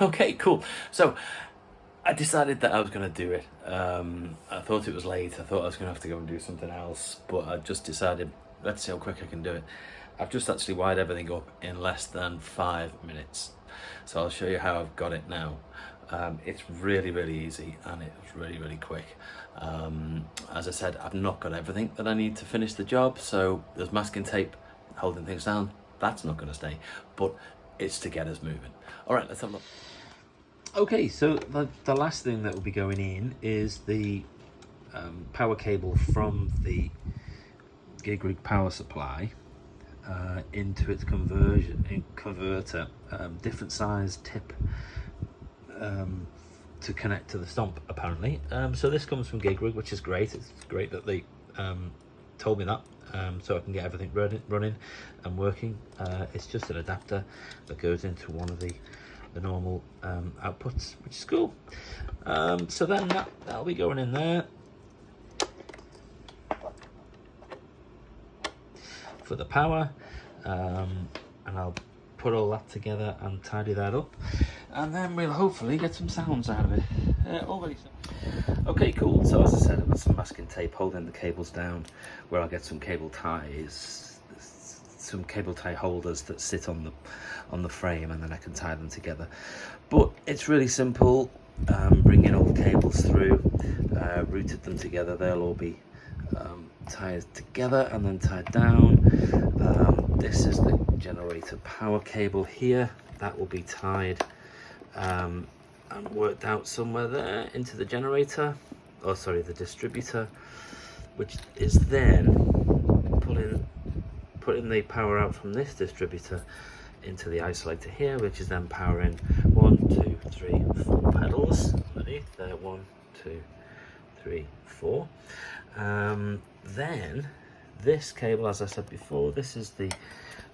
Okay, cool. So I decided that I was going to do it. I thought it was late. I thought I was going to have to go and do something else, but I just decided, let's see how quick I can do it. I've just actually wired everything up in less than 5 minutes. So I'll show you how I've got it now. It's really, really easy, and it's really, really quick. As I said, I've not got everything that I need to finish the job. So there's masking tape holding things down. That's not going to stay, but it's to get us moving. All right, let's have a look. Okay, so the last thing that will be going in is the power cable from the GIGRIG Power Supply into its converter, different size tip to connect to the Stomp, apparently. So this comes from GIGRIG, which is great. It's great that they told me that, so I can get everything running and working. It's just an adapter that goes into one of the normal outputs, which is cool. So then that'll be going in there for the power, and I'll put all that together and tidy that up, and then we'll hopefully get some sounds out of it. Okay, cool. So as I said, I've got some masking tape holding the cables down, where I'll get some cable ties, some cable tie holders that sit on the frame, and then I can tie them together. But it's really simple. Bringing all the cables through, routed them together. They'll all be tied together and then tied down. This is the generator power cable here. That will be tied and worked out somewhere there into the generator, or sorry, the distributor, which is then putting the power out from this distributor into the isolator here, which is then powering 1, 2, 3, 4 pedals underneath there. 1, 2, 3, 4. Then this cable, as I said before, this is the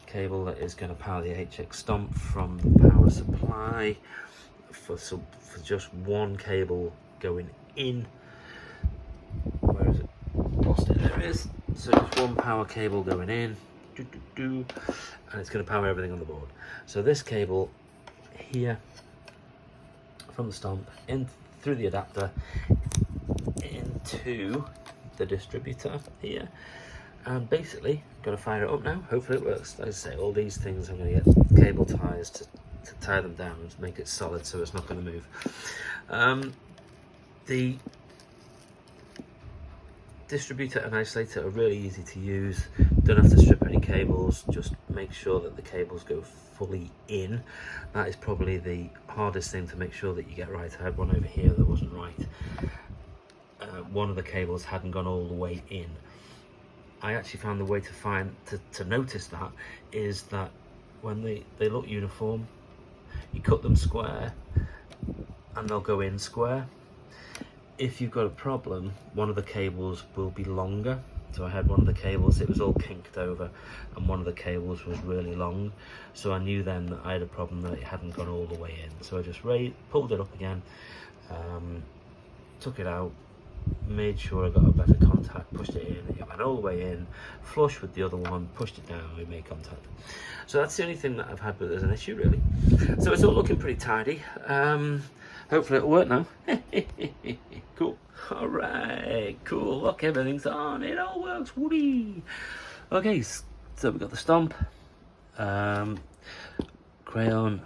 cable that is going to power the HX Stomp from the power supply, for just one cable going in. Where is it? Lost it. There it is. So just one power cable going in, and it's going to power everything on the board. So this cable here from the Stomp in through the adapter into the distributor here, and basically got to fire it up now. Hopefully it works. Like I say, all these things I'm going to get cable ties to tie them down and make it solid so it's not going to move. The distributor and isolator are really easy to use. Don't have to strip any cables, just make sure that the cables go fully in. That is probably the hardest thing to make sure that you get right. I had one over here that wasn't right. One of the cables hadn't gone all the way in. I actually found the way to notice that is that when they look uniform, you cut them square and they'll go in square. If you've got a problem, one of the cables will be longer. So I had one of the cables, it was all kinked over, and one of the cables was really long. So I knew then that I had a problem, that it hadn't gone all the way in. So I just pulled it up again, took it out, made sure I got a better contact, pushed it in, it went all the way in, flush with the other one, pushed it down, we made contact. So that's the only thing that I've had with as an issue, really. So it's all looking pretty tidy. Hopefully it'll work now. Cool. All right, cool. Look, everything's on. It all works. Whoopee. Okay, so we've got the Stomp, crayon,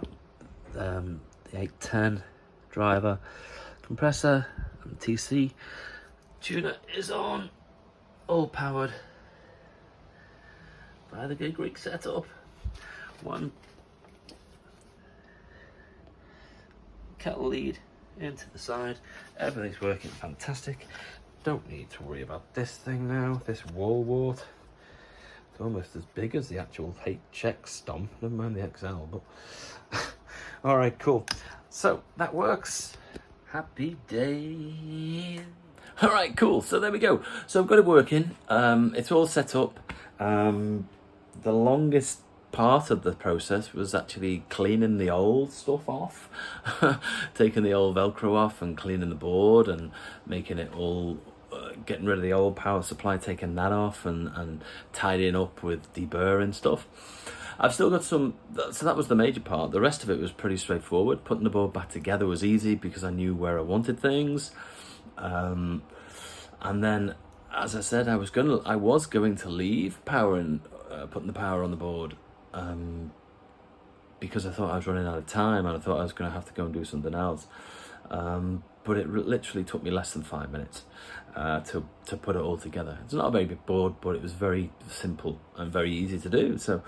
the 810 driver, compressor, and TC. Tuner is on, all powered by the GIGRIG setup. One kettle lead into the side. Everything's working fantastic. Don't need to worry about this thing now. This wall wart, it's almost as big as the actual HX Stomp, never mind the XL, but all right, cool. So that works. Happy day. All right, cool. So there we go. So I've got it working. It's all set up. The longest part of the process was actually cleaning the old stuff off, taking the old Velcro off and cleaning the board and making it all, getting rid of the old power supply, taking that off and tidying up with deburring stuff. I've still got some, so that was the major part. The rest of it was pretty straightforward. Putting the board back together was easy because I knew where I wanted things. And then, as I said, I was going to leave putting the power on the board, because I thought I was running out of time and I thought I was going to have to go and do something else. But it literally took me less than 5 minutes to put it all together. It's not a very big board, but it was very simple and very easy to do. So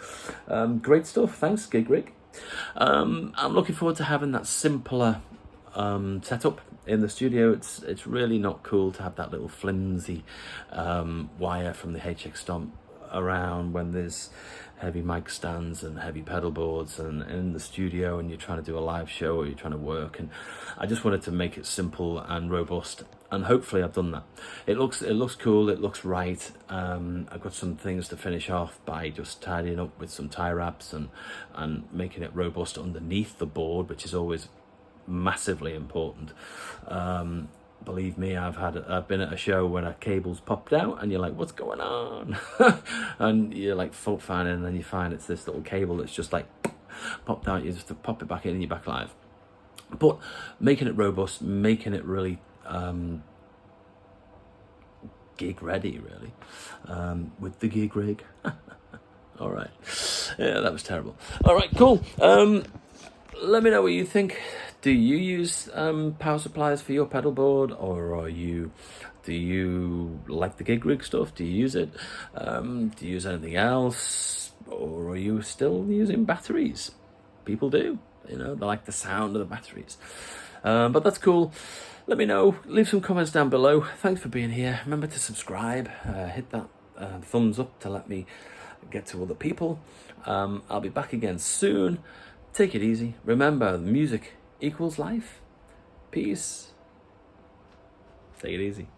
great stuff. Thanks, GIGRIG. I'm looking forward to having that simpler setup in the studio. It's really not cool to have that little flimsy wire from the HX Stomp around when there's heavy mic stands and heavy pedal boards and in the studio and you're trying to do a live show or you're trying to work. And I just wanted to make it simple and robust, and hopefully I've done that. It looks cool, it looks right. I've got some things to finish off by just tidying up with some tie wraps and making it robust underneath the board, which is always massively important. Believe me, I've been at a show when a cable's popped out and you're like, what's going on? And you're like fault finding, and then you find it's this little cable that's just like popped out. You just have to pop it back in and you're back live. But making it robust, making it really gig ready, really, with the GIGRIG. All right, yeah, that was terrible. All right, cool. Let me know what you think. Do you use power supplies for your pedal board, or do you like the GIGRIG stuff? Do you use it? Do you use anything else, or are you still using batteries? People do, you know, they like the sound of the batteries. But that's cool. Let me know. Leave some comments down below. Thanks for being here. Remember to subscribe. Hit that thumbs up to let me get to other people. I'll be back again soon. Take it easy. Remember, music equals life. Peace. Take it easy.